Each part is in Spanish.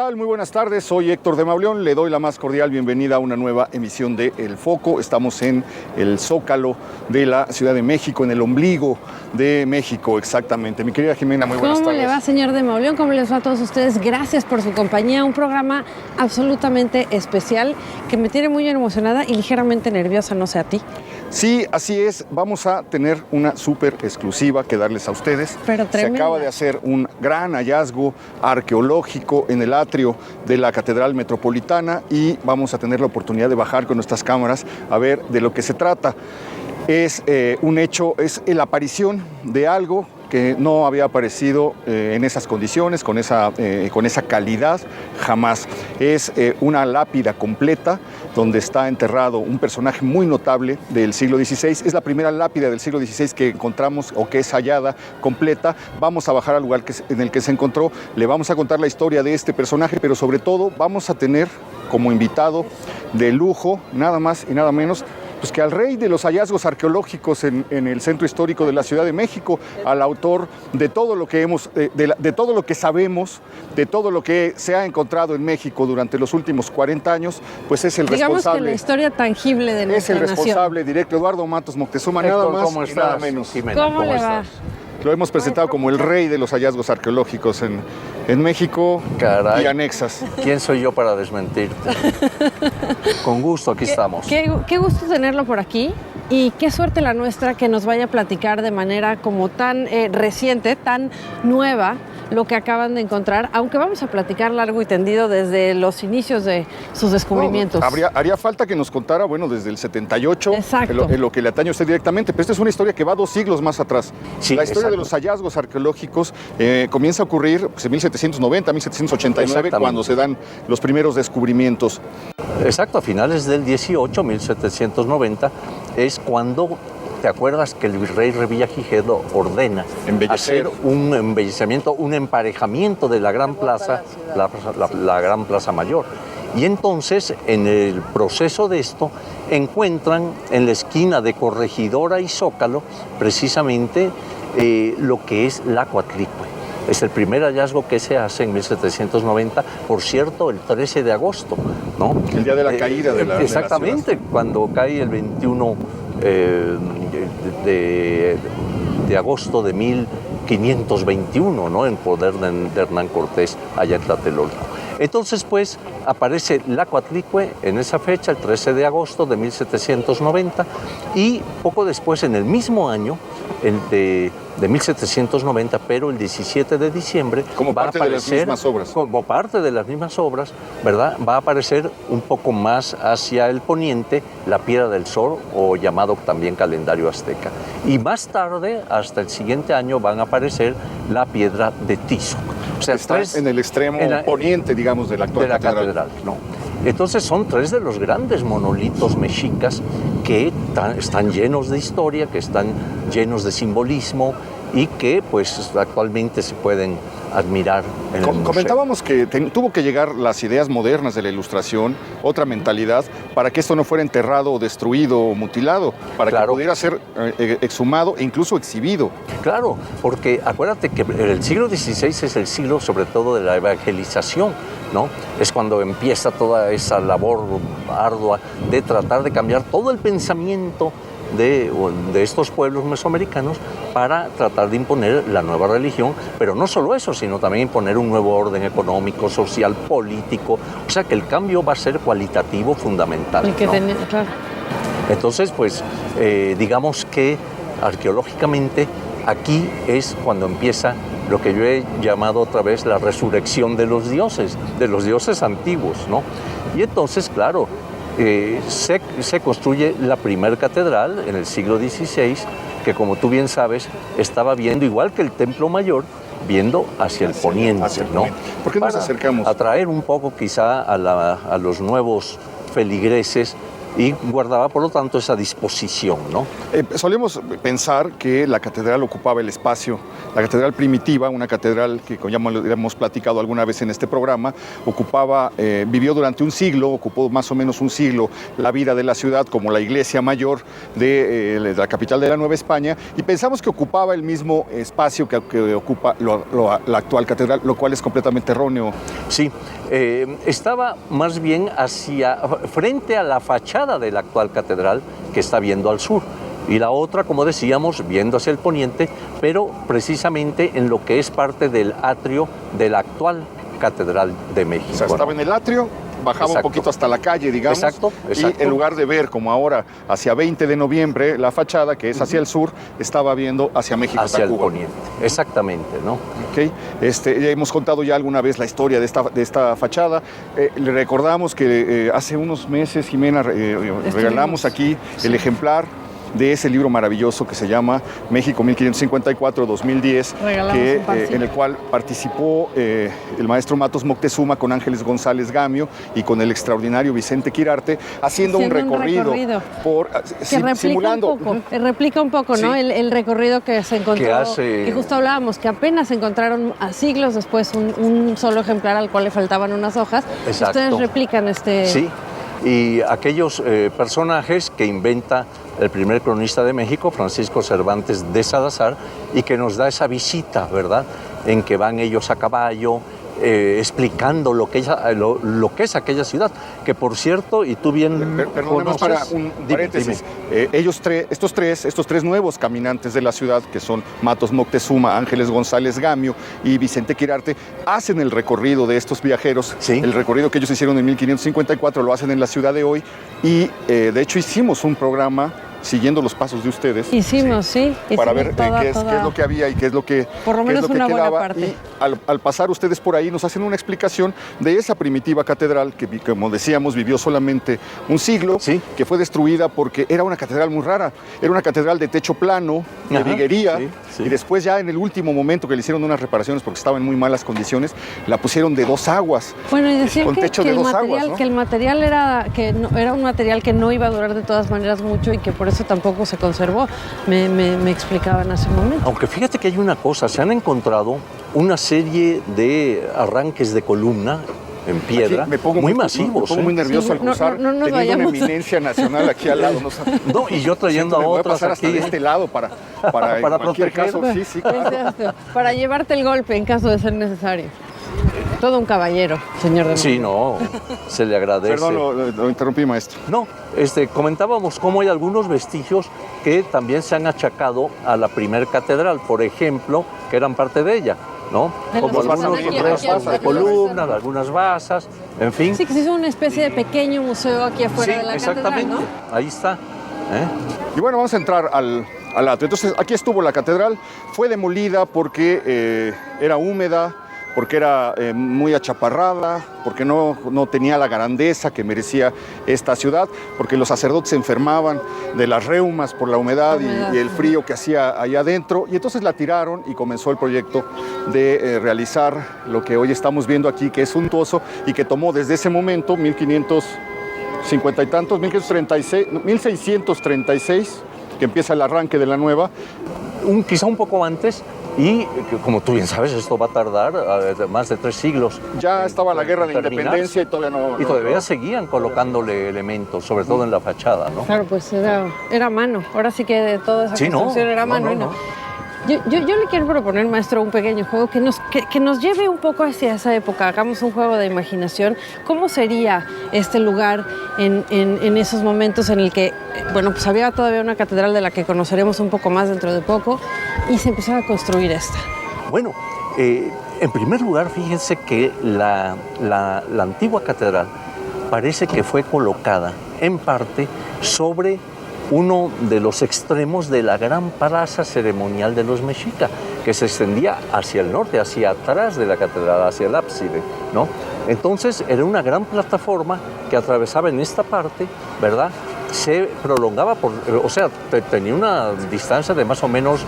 tal? Muy buenas tardes, soy Héctor de Mauleón, le doy la más cordial bienvenida a una nueva emisión de El Foco. Estamos en el Zócalo de la Ciudad de México, en el ombligo de México, exactamente. Mi querida Jimena, muy buenas tardes. ¿Cómo le va, señor de Mauleón? ¿Cómo les va a todos ustedes? Gracias por su compañía, un programa absolutamente especial que me tiene muy emocionada y ligeramente nerviosa, no sé a ti. Sí, así es, vamos a tener una súper exclusiva que darles a ustedes. Pero tremenda. Se acaba de hacer un gran hallazgo arqueológico en el atrio de la Catedral Metropolitana y vamos a tener la oportunidad de bajar con nuestras cámaras a ver de lo que se trata. Es un hecho, es la aparición de algo que no había aparecido en esas condiciones, con esa calidad, jamás. Es una lápida completa donde está enterrado un personaje muy notable del siglo XVI. Es la primera lápida del siglo XVI que encontramos o que es hallada completa. Vamos a bajar al lugar en el que se encontró, le vamos a contar la historia de este personaje, pero sobre todo vamos a tener como invitado de lujo, nada más y nada menos, pues que al rey de los hallazgos arqueológicos en el centro histórico de la Ciudad de México, al autor de todo lo que de todo lo que sabemos, de todo lo que se ha encontrado en México durante los últimos 40 años, pues es el Digamos responsable. que la historia tangible de nuestra Es el responsable nación. directo, Eduardo Matos Moctezuma, nada más ¿Cómo y nada estás, menos. Jimena? ¿Cómo le va? Lo hemos presentado como el rey de los hallazgos arqueológicos en México. Caray. Y anexas. ¿Quién soy yo para desmentirte? Con gusto, aquí estamos. Qué gusto tenerlo por aquí y qué suerte la nuestra que nos vaya a platicar de manera como tan reciente, tan nueva, lo que acaban de encontrar, aunque vamos a platicar largo y tendido desde los inicios de sus descubrimientos. No, haría falta que nos contara, bueno, desde el 78, Exacto. en lo que le atañe a usted directamente, pero esta es una historia que va 2 siglos más atrás. Sí, la historia exacto. de los hallazgos arqueológicos comienza a ocurrir pues, en 1790, 1789, cuando se dan los primeros descubrimientos. Exacto, a finales del 18, 1790, es cuando... ¿Te acuerdas que el virrey Revillagigedo ordena hacer un embellecimiento, un emparejamiento de la Gran Plaza, la Gran Plaza Mayor? Y entonces, en el proceso de esto, encuentran en la esquina de Corregidora y Zócalo, precisamente, lo que es la Coatlicue. Es el primer hallazgo que se hace en 1790, por cierto, el 13 de agosto, ¿no? El día de la caída de la exactamente, cuando cae el 21 de agosto de 1521, ¿no? En poder de Hernán Cortés allá en Tlatelolco. Entonces, pues, aparece la Coatlicue en esa fecha, el 13 de agosto de 1790, y poco después, en el mismo año, de 1790, pero el 17 de diciembre como va a parte aparecer, de las mismas obras. Como parte de las mismas obras, ¿verdad? Va a aparecer un poco más hacia el poniente la Piedra del Sol, o llamado también calendario azteca. Y más tarde, hasta el siguiente año, van a aparecer la Piedra de Tizoc. O sea, está en el extremo poniente, digamos, de la actual catedral. ¿No? Entonces son 3 de los grandes monolitos mexicas que están llenos de historia, que están llenos de simbolismo y que pues actualmente se pueden admirar en el museo. Comentábamos que tuvo que llegar las ideas modernas de la Ilustración, otra mentalidad, para que esto no fuera enterrado o destruido o mutilado, para que pudiera ser exhumado e incluso exhibido. Claro, porque acuérdate que el siglo XVI es el siglo sobre todo de la evangelización, ¿no? Es cuando empieza toda esa labor ardua de tratar de cambiar todo el pensamiento de estos pueblos mesoamericanos para tratar de imponer la nueva religión, pero no solo eso, sino también imponer un nuevo orden económico, social, político. O sea que el cambio va a ser cualitativo fundamental, El que ¿no? claro. Entonces, pues, digamos que arqueológicamente aquí es cuando empieza lo que yo he llamado otra vez la resurrección de los dioses antiguos, ¿no? Y entonces, claro, se construye la primera catedral en el siglo XVI, que como tú bien sabes, estaba viendo, igual que el Templo Mayor, viendo hacia el poniente, ¿no? ¿Por qué nos acercamos? Atraer un poco quizá a los nuevos feligreses y guardaba, por lo tanto, esa disposición, ¿no? Solemos pensar que la catedral ocupaba el espacio, la catedral primitiva, una catedral que, como ya hemos platicado alguna vez en este programa, vivió durante un siglo, ocupó más o menos un siglo la vida de la ciudad como la iglesia mayor de la capital de la Nueva España, y pensamos que ocupaba el mismo espacio que ocupa la actual catedral, lo cual es completamente erróneo. Sí, estaba más bien frente a la fachada de la actual catedral, que está viendo al sur, y la otra, como decíamos, viendo hacia el poniente, pero precisamente en lo que es parte del atrio de la actual Catedral de México. O sea, estaba en el atrio, bajaba un poquito hasta la calle, digamos, exacto. Y en lugar de ver como ahora hacia 20 de noviembre la fachada, que es hacia el sur, estaba viendo hacia México, hacia Tacuba. el poniente, exactamente, ¿no? Okay. Ya hemos contado ya alguna vez la historia de esta fachada. Le recordamos que hace unos meses, Jimena, regalamos aquí el ejemplar de ese libro maravilloso que se llama México 1554-2010, en el cual participó el maestro Matos Moctezuma con Ángeles González Gamio y con el extraordinario Vicente Quirarte, haciendo un recorrido simulando. Replica un poco, ¿no? Sí. El recorrido que se encontró, que justo hablábamos, que apenas encontraron a siglos después un solo ejemplar al cual le faltaban unas hojas. Exacto. Ustedes replican este... Sí, y aquellos personajes que inventa el primer cronista de México, Francisco Cervantes de Salazar, y que nos da esa visita, ¿verdad?, en que van ellos a caballo, explicando lo que es aquella ciudad, que por cierto, y tú bien Perdóname para un paréntesis. Estos tres nuevos caminantes de la ciudad, que son Matos Moctezuma, Ángeles González Gamio y Vicente Quirarte, hacen el recorrido de estos viajeros. Sí. El recorrido que ellos hicieron en 1554 lo hacen en la ciudad de hoy, y de hecho hicimos un programa siguiendo los pasos de ustedes. Hicimos, sí. Para ver qué es lo que había y qué es lo que por lo menos una quedaba. buena parte. Y al pasar ustedes por ahí nos hacen una explicación de esa primitiva catedral que, como decíamos, vivió solamente un siglo, sí, que fue destruida porque era una catedral muy rara. Era una catedral de techo plano, de viguería, y después ya en el último momento que le hicieron unas reparaciones porque estaba en muy malas condiciones, la pusieron de 2 aguas. Bueno, y decían con techo de 2 aguas, ¿no? Que el material era un material que no iba a durar de todas maneras mucho y que por eso tampoco se conservó, me explicaban hace un momento. Aunque fíjate que hay una cosa, se han encontrado una serie de arranques de columna en piedra muy masivos. Me pongo muy nervioso al cruzar, teniendo una eminencia nacional aquí al lado. No, y yo trayendo a otras voy a pasar aquí. hasta de este lado para en cualquier caso. Sí, claro. Para llevarte el golpe en caso de ser necesario. Todo un caballero, señor de Sí, no, se le agradece. Perdón, lo interrumpí, maestro. No, comentábamos cómo hay algunos vestigios que también se han achacado a la primer catedral, por ejemplo, que eran parte de ella, ¿no? Como algunos restos de columnas, algunas basas, en fin. Sí, que se hizo una especie de pequeño museo aquí afuera de la exactamente. catedral, ¿no? Ahí está. Y bueno, vamos a entrar al atrio. Entonces, aquí estuvo la catedral, fue demolida porque era húmeda, porque era muy achaparrada, porque no tenía la grandeza que merecía esta ciudad, porque los sacerdotes se enfermaban de las reumas por la humedad y el frío que hacía allá adentro, y entonces la tiraron y comenzó el proyecto de realizar lo que hoy estamos viendo aquí, que es suntuoso y que tomó desde ese momento, 1550 y tantos, 1636, que empieza el arranque de la nueva. Quizá un poco antes. Y como tú bien sabes, esto va a tardar más de 3 siglos. Ya estaba la guerra de independencia y todavía no... Y todavía seguían colocándole elementos, sobre todo en la fachada, ¿no? Claro, pues era mano. Ahora sí que de toda esa construcción era mano. No. Yo le quiero proponer, maestro, un pequeño juego que nos lleve un poco hacia esa época. Hagamos un juego de imaginación. ¿Cómo sería este lugar en esos momentos en el que, bueno, pues había todavía una catedral de la que conoceremos un poco más dentro de poco y se empezaba a construir esta? Bueno, en primer lugar, fíjense que la antigua catedral parece que fue colocada en parte sobre uno de los extremos de la gran plaza ceremonial de los mexicas, que se extendía hacia el norte, hacia atrás de la catedral, hacia el ábside, ¿no? Entonces era una gran plataforma que atravesaba en esta parte, ¿verdad? Se prolongaba, tenía una distancia de más o menos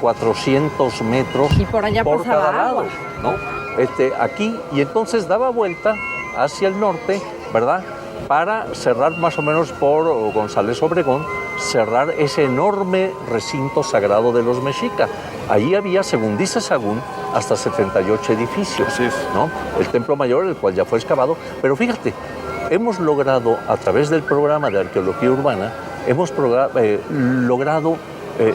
400 metros y por allá por cada lado, agua, ¿no? Aquí, y entonces daba vuelta hacia el norte, ¿verdad? para cerrar más o menos por González Obregón, cerrar ese enorme recinto sagrado de los mexicas. Allí había, según dice Sahagún, hasta 78 edificios, ¿no? El Templo Mayor, el cual ya fue excavado, pero fíjate, hemos logrado, a través del programa de arqueología urbana, hemos logrado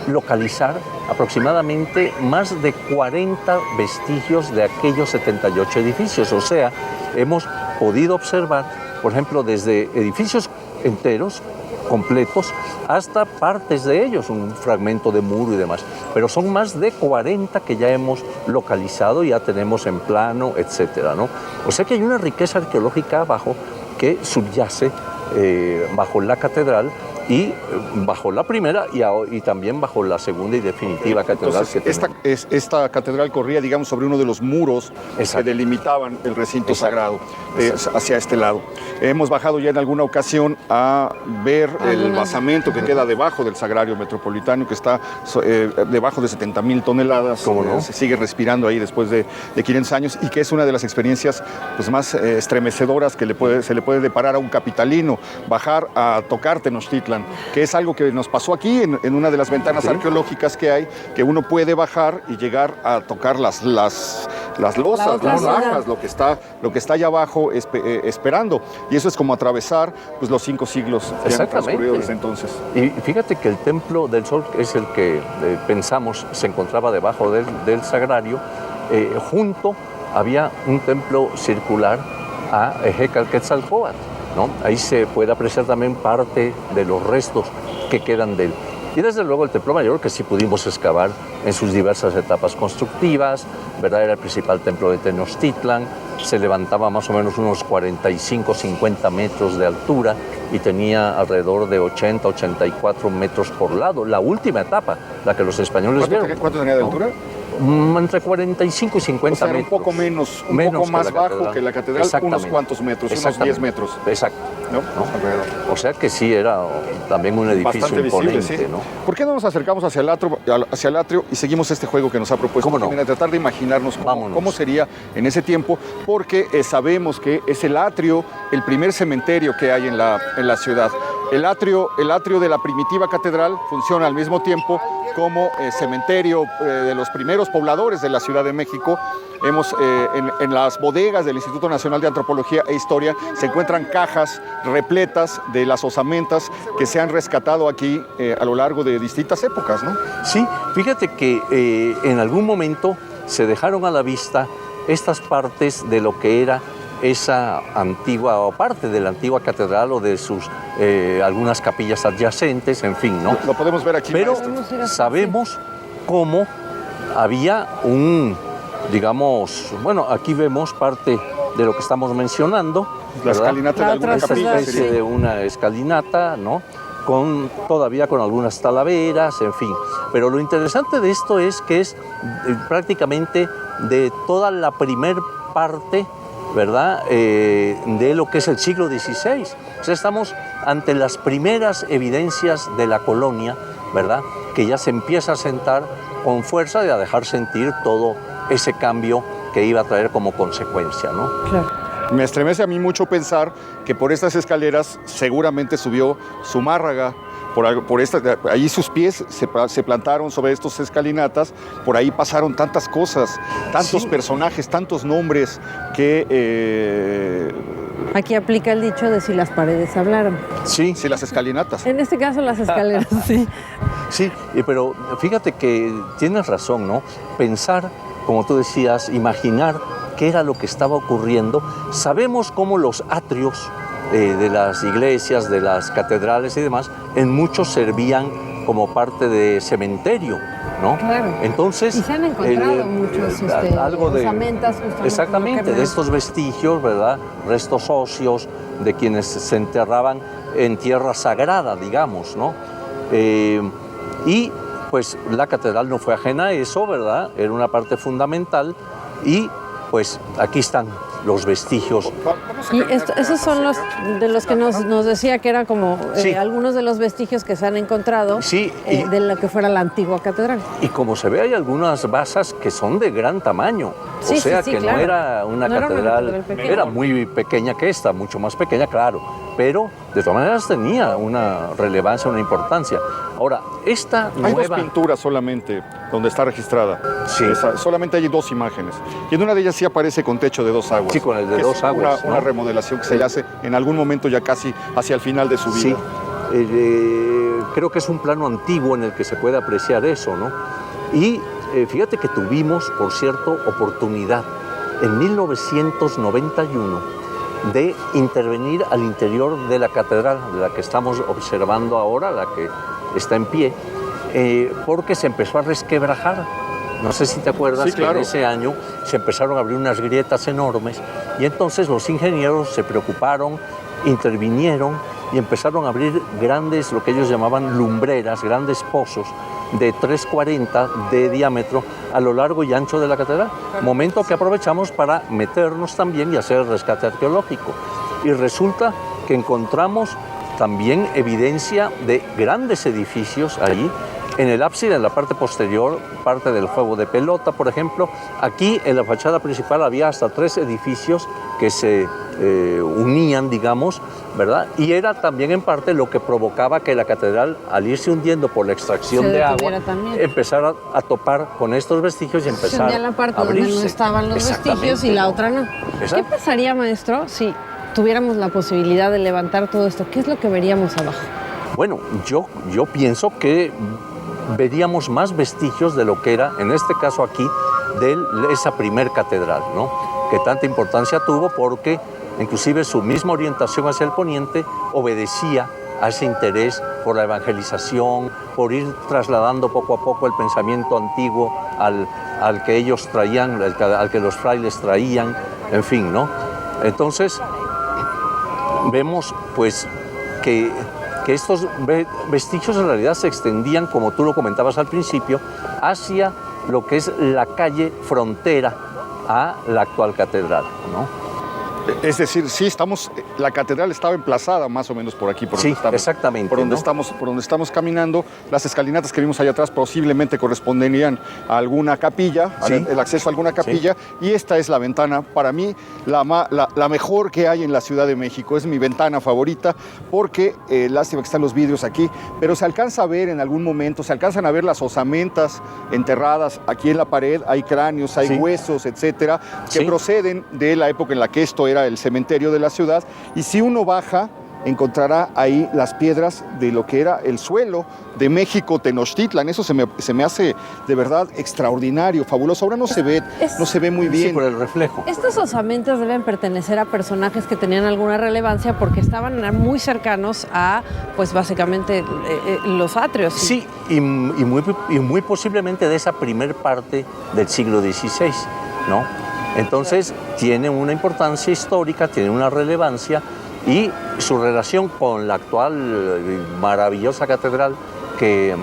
localizar aproximadamente más de 40 vestigios de aquellos 78 edificios. O sea, hemos podido observar, por ejemplo, desde edificios enteros, completos, hasta partes de ellos, un fragmento de muro y demás. Pero son más de 40 que ya hemos localizado, ya tenemos en plano, etcétera, ¿no? O sea que hay una riqueza arqueológica abajo que subyace bajo la catedral y bajo la primera y también bajo la segunda y definitiva catedral. Entonces, esta catedral corría, digamos, sobre uno de los muros que delimitaban el recinto sagrado hacia este lado. Hemos bajado ya en alguna ocasión a ver el basamento que queda debajo del Sagrario Metropolitano, que está debajo de 70,000 toneladas. ¿Cómo no? Se sigue respirando ahí después de 500 años y que es una de las experiencias pues, más estremecedoras que se le puede deparar a un capitalino, bajar a tocar Tenochtitlan, que es algo que nos pasó aquí en una de las ventanas arqueológicas que hay, que uno puede bajar y llegar a tocar las losas, las lajas, lo que está allá abajo esperando. Y eso es como atravesar pues, los 5 siglos que han transcurrido desde entonces. Y fíjate que el Templo del Sol es el que pensamos se encontraba debajo del Sagrario. Junto había un templo circular a Ejecatl-Quetzalcóatl, ¿no? Ahí se puede apreciar también parte de los restos que quedan de él. Y desde luego el Templo Mayor, que sí pudimos excavar en sus diversas etapas constructivas, ¿verdad? Era el principal templo de Tenochtitlan, se levantaba más o menos unos 45-50 metros de altura y tenía alrededor de 80-84 metros por lado. La última etapa, la que los españoles vieron. ¿Cuánto tenía de altura? Entre 45 y 50 metros. Un poco menos, un poco más bajo que la catedral, unos cuantos metros, unos 10 metros. Exacto. ¿No? Alrededor. O sea que sí, era también un edificio bastante imponente, visible, sí. ¿no? ¿Por qué no nos acercamos hacia el atrio y seguimos este juego que nos ha propuesto? ¿Cómo no? También a tratar de imaginarnos cómo sería en ese tiempo, porque sabemos que es el atrio, el primer cementerio que hay en la ciudad. El atrio de la primitiva catedral funciona al mismo tiempo como cementerio de los primeros pobladores de la Ciudad de México. En las bodegas del Instituto Nacional de Antropología e Historia se encuentran cajas repletas de las osamentas que se han rescatado aquí a lo largo de distintas épocas, ¿no? Sí, fíjate que en algún momento se dejaron a la vista estas partes de lo que era esa antigua, o parte de la antigua catedral o de sus algunas capillas adyacentes, en fin, ¿no? Lo podemos ver aquí, pero maestro. sabemos cómo había digamos, bueno, aquí vemos parte de lo que estamos mencionando. La escalinata de alguna capilla. Esta especie de una escalinata, ¿no? Todavía con algunas talaveras, en fin. Pero lo interesante de esto es que es prácticamente de toda la primer parte, ¿verdad?, de lo que es el siglo XVI. O sea, estamos ante las primeras evidencias de la colonia, ¿verdad?, que ya se empieza a sentar con fuerza y a dejar sentir todo ese cambio que iba a traer como consecuencia, ¿no? Claro. Me estremece a mí mucho pensar que por estas escaleras seguramente subió Zumárraga, ahí sus pies se plantaron sobre estos escalinatas, por ahí pasaron tantas cosas, tantos personajes, tantos nombres que... Aquí aplica el dicho de si las paredes hablaran. Sí. Sí, las escalinatas. En este caso las escaleras, sí. Sí, pero fíjate que tienes razón, ¿no? Pensar, como tú decías, imaginar qué era lo que estaba ocurriendo. Sabemos cómo los atrios de las iglesias, de las catedrales y demás, en muchos servían como parte de cementerio, ¿no? Claro. Entonces, y se han encontrado muchos osamentas justamente. Exactamente, de estos vestigios, ¿verdad? Restos óseos de quienes se enterraban en tierra sagrada, digamos, ¿no? Y pues la catedral no fue ajena a eso, ¿verdad? Era una parte fundamental y pues aquí están los vestigios. Y esos son los de los que nos decía que eran como algunos de los vestigios que se han encontrado de lo que fuera la antigua catedral. Y como se ve, hay algunas basas que son de gran tamaño. O sea que claro. No era una catedral, era muy pequeña que esta, mucho más pequeña, claro, pero de todas maneras tenía una relevancia, una importancia. Ahora, esta Hay nueva... dos pinturas solamente donde está registrada. Sí. Solamente hay dos imágenes. Y en una de ellas sí aparece con techo de 2 aguas. Sí, con el de que 2 es aguas. Una remodelación que se le hace en algún momento ya casi hacia el final de su vida. Sí. Creo que es un plano antiguo en el que se puede apreciar eso, ¿no? Y fíjate que tuvimos, por cierto, oportunidad en 1991 de intervenir al interior de la catedral, de la que estamos observando ahora, la que está en pie, porque se empezó a resquebrajar. No sé si te acuerdas, sí, claro, que en ese año se empezaron a abrir unas grietas enormes y entonces los ingenieros se preocuparon, intervinieron y empezaron a abrir grandes, lo que ellos llamaban lumbreras, grandes pozos de 3,40 de diámetro a lo largo y ancho de la catedral. Momento que aprovechamos para meternos también y hacer el rescate arqueológico. Y resulta que encontramos también evidencia de grandes edificios allí. En el ábside, en la parte posterior, parte del juego de pelota, por ejemplo. Aquí, en la fachada principal, había hasta 3 edificios que se unían, digamos, ¿verdad? Y era también en parte lo que provocaba que la catedral, al irse hundiendo por la extracción de agua, empezara a topar con estos vestigios y empezar a la parte a abrirse. donde no estaban los vestigios y la otra no. Exacto. ¿Qué pasaría, maestro, si tuviéramos la posibilidad de levantar todo esto? ¿Qué es lo que veríamos abajo? Bueno, yo pienso que veríamos más vestigios de lo que era, en este caso aquí, de esa primer catedral, ¿no? Que tanta importancia tuvo porque inclusive su misma orientación hacia el poniente obedecía a ese interés por la evangelización, por ir trasladando poco a poco el pensamiento antiguo al que ellos traían, al que los frailes traían, en fin, ¿no? Entonces, vemos pues que estos vestigios en realidad se extendían, como tú lo comentabas al principio, hacia lo que es la calle frontera a la actual catedral, ¿no? Es decir, sí, la catedral estaba emplazada más o menos por aquí, por donde sí, estamos, exactamente, por donde, ¿no? por donde estamos caminando. Las escalinatas que vimos allá atrás posiblemente corresponderían a alguna capilla, sí, el acceso a alguna capilla, sí. Y esta es la ventana, para mí, la mejor que hay en la Ciudad de México. Es mi ventana favorita porque, lástima que están los vidrios aquí, pero se alcanza a ver en algún momento, se alcanzan a ver las osamentas enterradas aquí en la pared. Hay cráneos, hay huesos, etcétera, que proceden de la época en la que esto era el cementerio de la ciudad, y si uno baja encontrará ahí las piedras de lo que era el suelo de México Tenochtitlan. Eso se me hace de verdad extraordinario, fabuloso. Ahora no se ve muy bien. Sí, por el reflejo. Estos osamentas deben pertenecer a personajes que tenían alguna relevancia porque estaban muy cercanos a, pues básicamente, los atrios. Sí, y muy posiblemente de esa primer parte del siglo XVI, ¿no? Entonces, tiene una importancia histórica, tiene una relevancia, y su relación con la actual maravillosa catedral que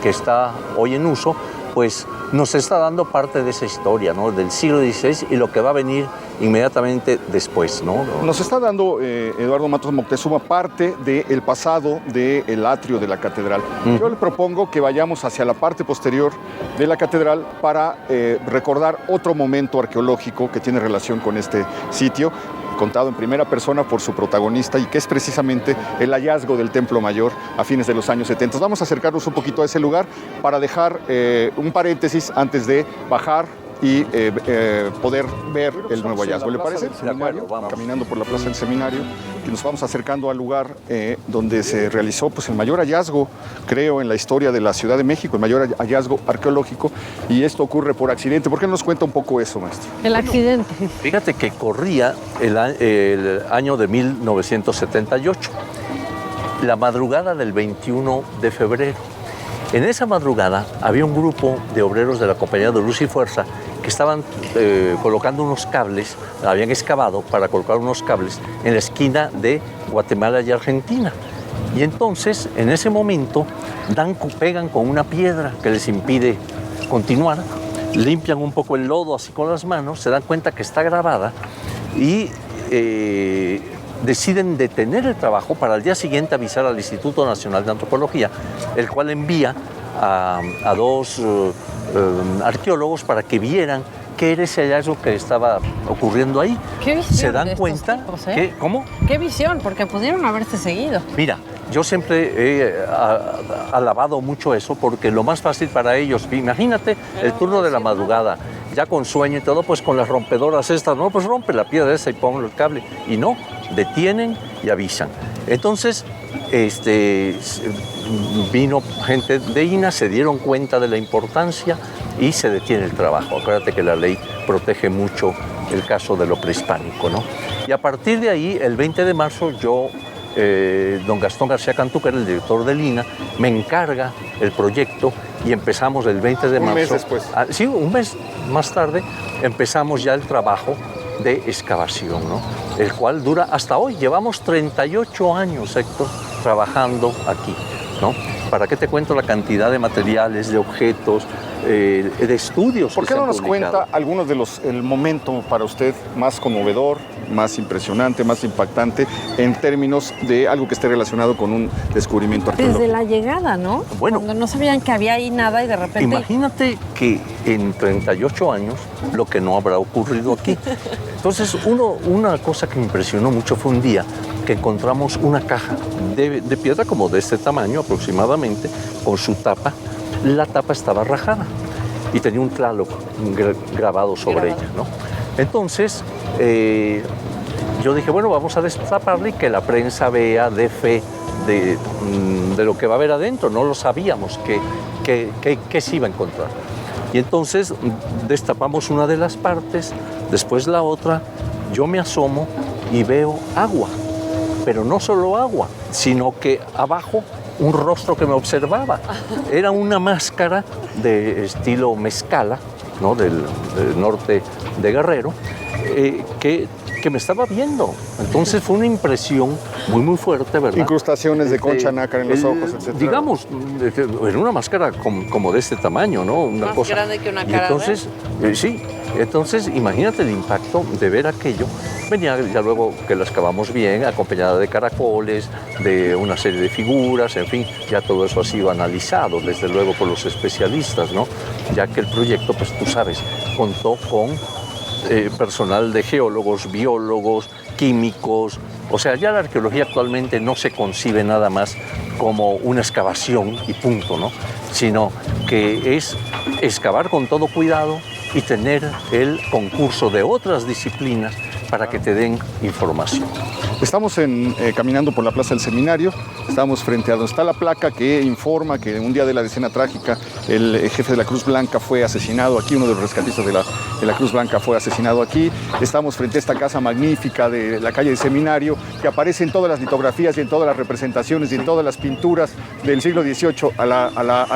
está hoy en uso, pues nos está dando parte de esa historia, ¿no? Del siglo XVI y lo que va a venir inmediatamente después, ¿no? Nos está dando Eduardo Matos Moctezuma parte del pasado del atrio de la catedral. Yo le propongo que vayamos hacia la parte posterior de la catedral para recordar otro momento arqueológico que tiene relación con este sitio, contado en primera persona por su protagonista, y que es precisamente el hallazgo del Templo Mayor a fines de los años 70. Vamos a acercarnos un poquito a ese lugar para dejar un paréntesis antes de bajar y poder ver el nuevo hallazgo. ¿Le parece? De acuerdo, vamos. Caminando por la plaza del seminario, y nos vamos acercando al lugar donde se realizó pues, el mayor hallazgo, creo, en la historia de la Ciudad de México, el mayor hallazgo arqueológico, y esto ocurre por accidente. ¿Por qué no nos cuenta un poco eso, maestro? El accidente. Fíjate que corría el año de 1978, la madrugada del 21 de febrero. En esa madrugada había un grupo de obreros de la Compañía de Luz y Fuerza que estaban colocando unos cables, habían excavado para colocar unos cables en la esquina de Guatemala y Argentina. Y entonces, en ese momento, pegan con una piedra que les impide continuar, limpian un poco el lodo así con las manos, se dan cuenta que está grabada y deciden detener el trabajo para al día siguiente avisar al Instituto Nacional de Antropología, el cual envía a dos arqueólogos para que vieran qué era ese hallazgo que estaba ocurriendo ahí. ¿Qué visión Se dan de estos cuenta tipos, que, ¿cómo? ¿Qué visión? Porque pudieron haberse seguido. Mira, yo siempre he alabado mucho eso porque lo más fácil para ellos, imagínate el turno de la madrugada, ya con sueño y todo, pues con las rompedoras estas, no, pues rompe la piedra esa y ponle el cable. Y no, detienen y avisan. Entonces, vino gente de INAH, se dieron cuenta de la importancia y se detiene el trabajo. Acuérdate que la ley protege mucho el caso de lo prehispánico, ¿no? Y a partir de ahí, el 20 de marzo, yo, don Gastón García Cantú, que era el director del INAH, me encarga el proyecto y empezamos el 20 de marzo. Un mes después. Sí, un mes más tarde empezamos ya el trabajo de excavación, ¿no? El cual dura hasta hoy. Llevamos 38 años, Héctor, trabajando aquí, ¿no? ¿Para qué te cuento la cantidad de materiales, de objetos, de estudios? ¿Por qué no nos cuenta algunos de el momento para usted más conmovedor, más impresionante, más impactante en términos de algo que esté relacionado con un descubrimiento arqueológico? Desde la llegada, ¿no? Bueno. Cuando no sabían que había ahí nada y de repente... Imagínate que en 38 años lo que no habrá ocurrido aquí. Entonces, una cosa que me impresionó mucho fue un día que encontramos una caja de piedra como de este tamaño aproximadamente, con su tapa. La tapa estaba rajada y tenía un tlaloc grabado sobre ella, ¿no? Entonces, yo dije, bueno, vamos a destaparla y que la prensa vea, dé fe de lo que va a haber adentro. No lo sabíamos que se iba a encontrar. Y entonces destapamos una de las partes, después la otra, yo me asomo y veo agua. Pero no solo agua, sino que abajo un rostro que me observaba. Era una máscara de estilo mezcala, ¿no? del norte de Guerrero, que me estaba viendo. Entonces fue una impresión muy fuerte, ¿verdad? Incrustaciones de concha nácar en los ojos, etc. Digamos, era una máscara como de este tamaño, ¿no? Una Más cosa grande que una Y cara, entonces, sí. Entonces, imagínate el impacto de ver aquello. Venía ya luego que la excavamos bien, acompañada de caracoles, de una serie de figuras, en fin, ya todo eso ha sido analizado, desde luego, por los especialistas, ¿no? Ya que el proyecto, pues tú sabes, contó con personal de geólogos, biólogos, químicos. O sea, ya la arqueología actualmente no se concibe nada más como una excavación y punto, ¿no? Sino que es excavar con todo cuidado y tener el concurso de otras disciplinas para que te den información. Estamos caminando por la Plaza del Seminario, estamos frente a donde está la placa que informa que un día de la decena trágica el jefe de la Cruz Blanca fue asesinado aquí, uno de los rescatistas de la Cruz Blanca fue asesinado aquí. Estamos frente a esta casa magnífica de la calle del Seminario que aparece en todas las litografías y en todas las representaciones y en todas las pinturas del siglo XVIII a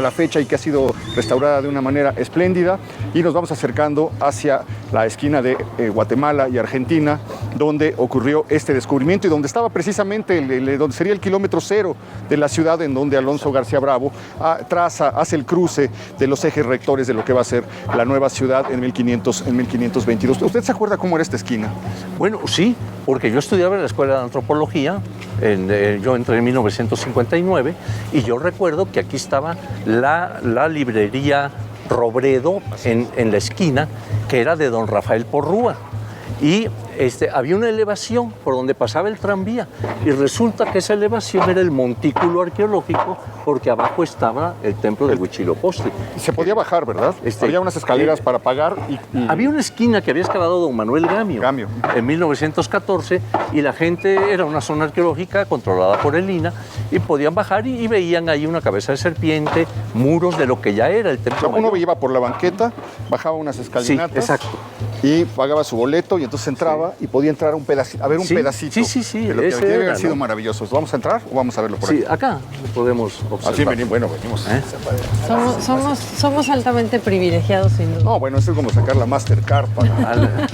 la fecha y que ha sido restaurada de una manera espléndida. Y nos vamos acercando hacia la esquina de Guatemala y Argentina, donde ocurrió este descubrimiento y donde estaba precisamente donde sería el kilómetro cero de la ciudad, en donde Alonso García Bravo hace el cruce de los ejes rectores de lo que va a ser la nueva ciudad en 1522. ¿Usted se acuerda cómo era esta esquina? Bueno, sí, porque yo estudiaba en la Escuela de Antropología, yo entré en 1959 y yo recuerdo que aquí estaba la librería Robredo en la esquina, que era de don Rafael Porrúa. Y había una elevación por donde pasaba el tranvía y resulta que esa elevación era el montículo arqueológico porque abajo estaba el templo de Huitzilopochtli. Se podía bajar, ¿verdad? Había unas escaleras para pagar y... Había una esquina que había excavado don Manuel Gamio en 1914 y la gente, era una zona arqueológica controlada por el INAH y podían bajar y veían ahí una cabeza de serpiente, muros de lo que ya era el templo mayor. Uno iba por la banqueta, bajaba unas escalinatas. Sí, exacto. Y pagaba su boleto y entonces entraba y podía entrar un pedacito, a ver un pedacito. Sí. De lo que debe haber sido maravilloso. ¿Vamos a entrar o vamos a verlo por aquí? Sí, acá podemos observar. Así venimos. Somos altamente privilegiados, sin duda. No, bueno, eso es como sacar la Mastercard para...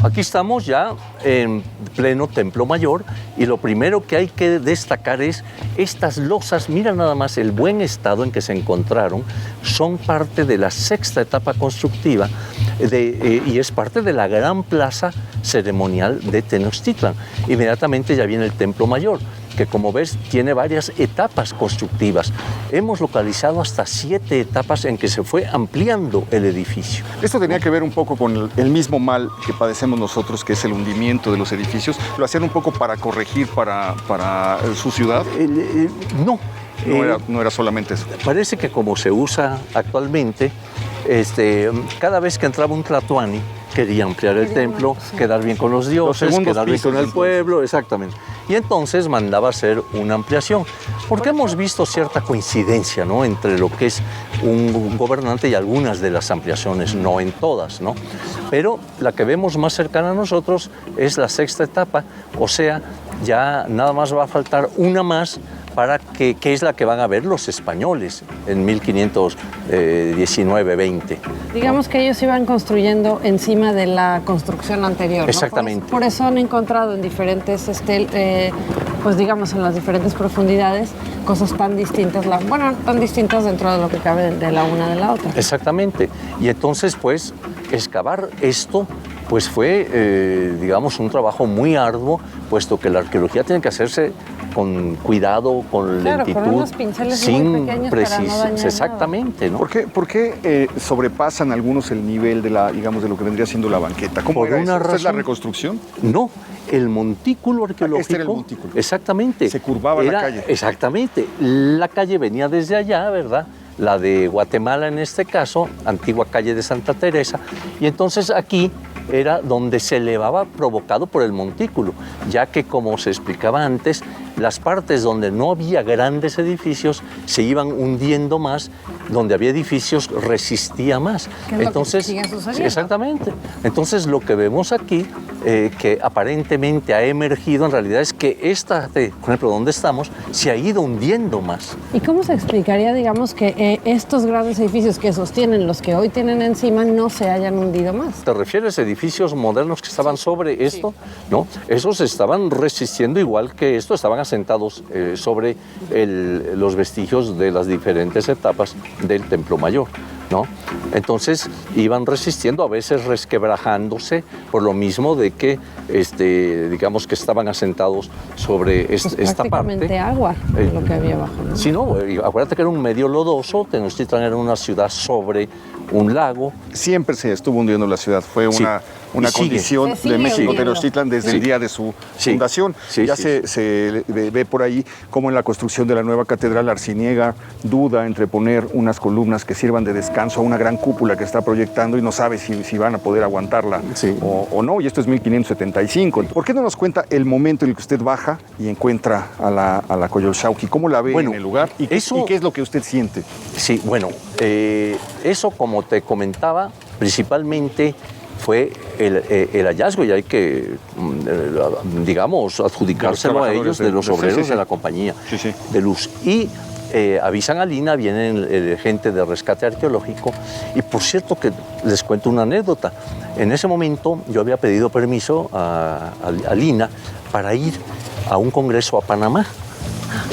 Aquí estamos ya en pleno Templo Mayor y lo primero que hay que destacar es estas losas. Mira nada más el buen estado en que se encontraron. Son parte de la sexta etapa constructiva y es parte de la gran plaza ceremonial de Tenochtitlan. Inmediatamente ya viene el Templo Mayor, que como ves tiene varias etapas constructivas. Hemos localizado hasta 7 etapas en que se fue ampliando el edificio. Esto tenía que ver un poco con el mismo mal que padecemos nosotros, que es el hundimiento de los edificios. ¿Lo hacían un poco para corregir para su ciudad? No. No era solamente eso. Parece que como se usa actualmente, cada vez que entraba un tlatoani, quería ampliar el templo, quedar bien con los dioses, quedar bien con el pueblo, exactamente. Y entonces mandaba hacer una ampliación, porque hemos visto cierta coincidencia, ¿no?, entre lo que es un gobernante y algunas de las ampliaciones, no en todas, ¿no? Pero la que vemos más cercana a nosotros es la 6ª etapa, o sea, ya nada más va a faltar una más para que es la que van a ver los españoles en 1519-20. Digamos que ellos iban construyendo encima de la construcción anterior, ¿no? Exactamente. Por eso han encontrado en diferentes, pues digamos, en las diferentes profundidades, cosas tan distintas, tan distintas dentro de lo que cabe de la una de la otra. Exactamente. Y entonces, pues, excavar esto pues fue, digamos, un trabajo muy arduo, puesto que la arqueología tiene que hacerse con cuidado, con lentitud, con unos pinceles sin muy pequeños para no dañar exactamente, ¿no? ¿Por qué sobrepasan algunos el nivel de lo que vendría siendo la banqueta? ¿Cómo era eso? ¿Esta es la reconstrucción? No, el montículo arqueológico. Este era el montículo. Exactamente. Se curvaba la calle. Exactamente. La calle venía desde allá, ¿verdad? La de Guatemala en este caso, antigua calle de Santa Teresa, y entonces aquí era donde se elevaba provocado por el montículo, ya que, como se explicaba antes, las partes donde no había grandes edificios se iban hundiendo más, donde había edificios resistía más. Entonces, lo que sigue sucediendo. Exactamente. Entonces, lo que vemos aquí, que aparentemente ha emergido, en realidad es que por ejemplo, donde estamos, se ha ido hundiendo más. ¿Y cómo se explicaría, digamos, que estos grandes edificios que sostienen los que hoy tienen encima no se hayan hundido más? ¿Te refieres a edificios modernos que estaban sobre esto? No, esos estaban resistiendo igual que esto, estaban asentados sobre los vestigios de las diferentes etapas del Templo Mayor, ¿no? Entonces iban resistiendo, a veces resquebrajándose, por lo mismo de que, digamos que estaban asentados sobre esta parte. Prácticamente agua, lo que había abajo, ¿no? Sí, no, acuérdate que era un medio lodoso, Tenochtitlan era una ciudad sobre un lago. Siempre se estuvo hundiendo la ciudad, fue una condición de México, Tenochtitlan, desde el día de su fundación. Ya se ve por ahí cómo en la construcción de la nueva catedral Arciniega duda entre poner unas columnas que sirvan de descanso a una gran cúpula que está proyectando y no sabe si van a poder aguantarla o no, y esto es 1575. ¿Por qué no nos cuenta el momento en el que usted baja y encuentra a la Coyolxauhqui? ¿Cómo la ve en el lugar? ¿Y qué es lo que usted siente? Sí, bueno, eso, como te comentaba, principalmente fue el hallazgo, y hay que, digamos, adjudicárselo a ellos, de los obreros de la compañía de luz. Y avisan a Lina, viene el gente de rescate arqueológico, y por cierto que les cuento una anécdota. En ese momento yo había pedido permiso a Lina para ir a un congreso a Panamá.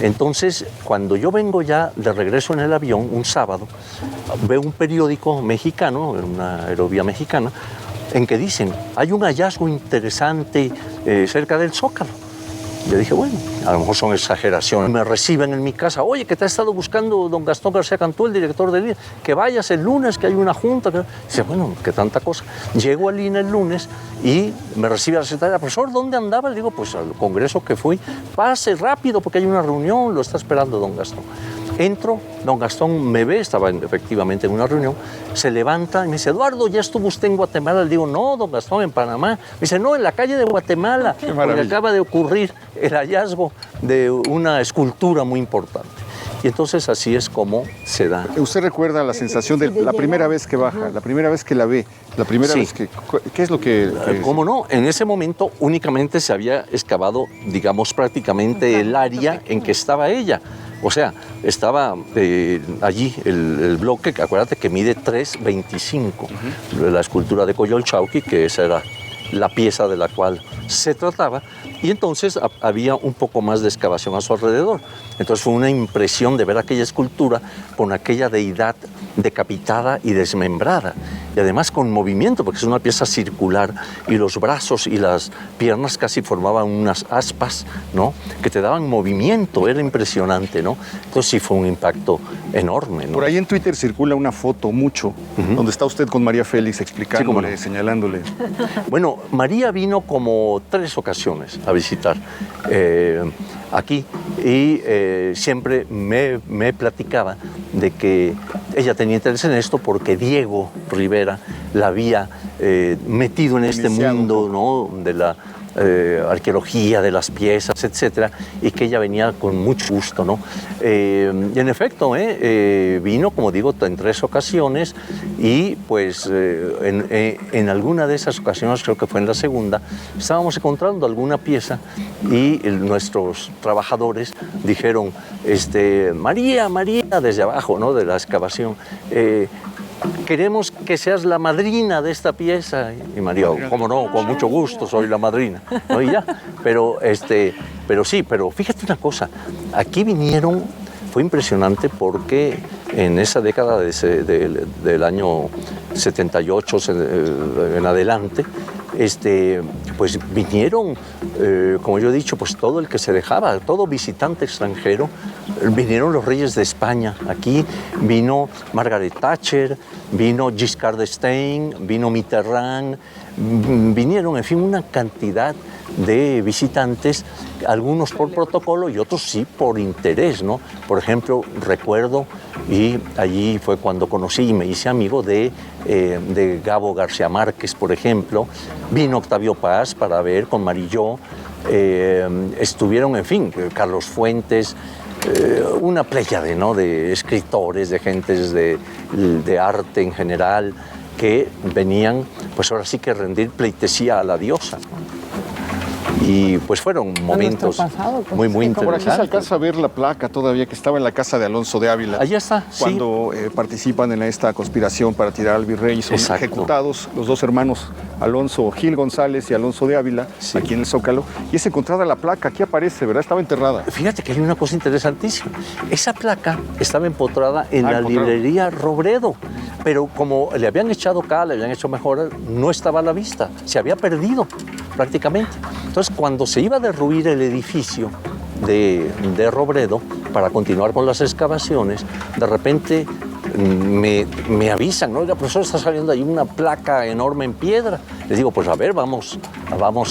Entonces, cuando yo vengo ya de regreso en el avión, un sábado, veo un periódico mexicano, una aerovía mexicana, en que dicen, hay un hallazgo interesante cerca del Zócalo. Yo dije, bueno, a lo mejor son exageraciones. Me reciben en mi casa, oye, que te ha estado buscando don Gastón García Cantú, el director del INA, que vayas el lunes, que hay una junta. Dice, bueno, qué tanta cosa. Llego al INA el lunes y me recibe la secretaria, profesor, ¿dónde andaba? Le digo, pues al congreso que fui, pase rápido porque hay una reunión, lo está esperando don Gastón. Entro, don Gastón me ve, estaba efectivamente en una reunión, se levanta y me dice, Eduardo, ¿ya estuvo usted en Guatemala? Le digo, no, don Gastón, en Panamá. Me dice, no, en la calle de Guatemala, porque acaba de ocurrir el hallazgo de una escultura muy importante. Y entonces así es como se da. ¿Usted recuerda la sensación de la primera vez que baja, la primera vez que la ve, la primera vez que... ¿Qué es lo que...? ¿Cómo no? En ese momento únicamente se había excavado, digamos, prácticamente el área en que estaba ella. O sea, estaba allí el bloque, que acuérdate que mide 3.25, la escultura de Coyolxauhqui, que esa era la pieza de la cual se trataba, y entonces había un poco más de excavación a su alrededor. Entonces fue una impresión de ver aquella escultura con aquella deidad decapitada y desmembrada. y además con movimiento, porque es una pieza circular y los brazos y las piernas casi formaban unas aspas, ¿no? Que te daban movimiento, era impresionante, ¿no? Entonces sí fue un impacto enorme, ¿no? Por ahí en Twitter circula una foto mucho, donde está usted con María Félix explicándole, señalándole. Bueno, María vino como 3 ocasiones a visitar aquí y siempre me platicaba de que ella tenía interés en esto porque Diego Rivera la había metido en este mundo, ¿no? De la arqueología, de las piezas, etcétera, y que ella venía con mucho gusto, ¿no? Y en efecto, vino, como digo, en 3 ocasiones y pues en alguna de esas ocasiones, creo que fue en la segunda, estábamos encontrando alguna pieza y nuestros trabajadores dijeron, María, desde abajo, ¿no? De la excavación, queremos que seas la madrina de esta pieza. Y María, ¿cómo no? Con mucho gusto, soy la madrina. ¿No? Y ya. Pero sí, pero fíjate una cosa, aquí vinieron, fue impresionante porque en esa década del año 78 en adelante, pues vinieron, como yo he dicho, pues todo el que se dejaba, todo visitante extranjero, vinieron los reyes de España. Aquí vino Margaret Thatcher, vino Giscard d'Estaing, vino Mitterrand, vinieron, en fin, una cantidad de visitantes, algunos por protocolo y otros sí por interés, ¿no? Por ejemplo, recuerdo, y allí fue cuando conocí y me hice amigo de Gabo García Márquez, por ejemplo. Vino Octavio Paz para ver con Marilló, estuvieron, en fin, Carlos Fuentes, una pléyade, ¿no? De escritores, de gentes de arte en general, que venían, pues ahora sí que rendir pleitesía a la diosa. Y pues fueron momentos pasado, pues, muy interesantes. Por aquí se alcanza a ver la placa todavía que estaba en la casa de Alonso de Ávila. Allá está, cuando participan en esta conspiración para tirar al virrey y son ejecutados los 2 hermanos, Alonso Gil González y Alonso de Ávila, aquí en el Zócalo. Y es encontrada la placa, aquí aparece, ¿verdad? Estaba enterrada. Fíjate que hay una cosa interesantísima. Esa placa estaba empotrada en la librería Robredo, pero como le habían echado cal, le habían hecho mejoras, no estaba a la vista, se había perdido prácticamente. Entonces, cuando se iba a derruir el edificio de Robredo para continuar con las excavaciones, de repente me avisan, ¿no? Oiga, profesor, está saliendo ahí una placa enorme en piedra. Les digo, pues a ver, vamos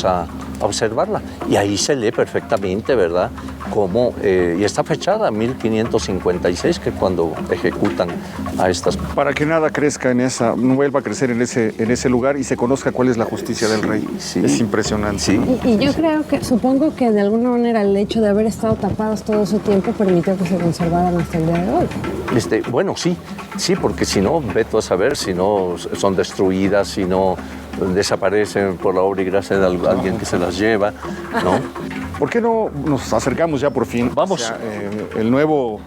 a observarla. Y ahí se lee perfectamente, ¿verdad? Cómo, y está fechada 1556, que es cuando ejecutan a estas. Para que nada crezca no vuelva a crecer en ese lugar y se conozca cuál es la justicia del rey. Sí. Es impresionante. Sí. Y yo supongo que de alguna manera el hecho de haber estado tapados todo ese tiempo permitió que se conservaran hasta el día de hoy. Bueno, sí, porque si no, vete a saber, si no son destruidas, si no desaparecen por la obra y gracia de alguien que se las lleva, ¿no? ¿Por qué no nos acercamos ya por fin? Vamos. Hacia, el nuevo,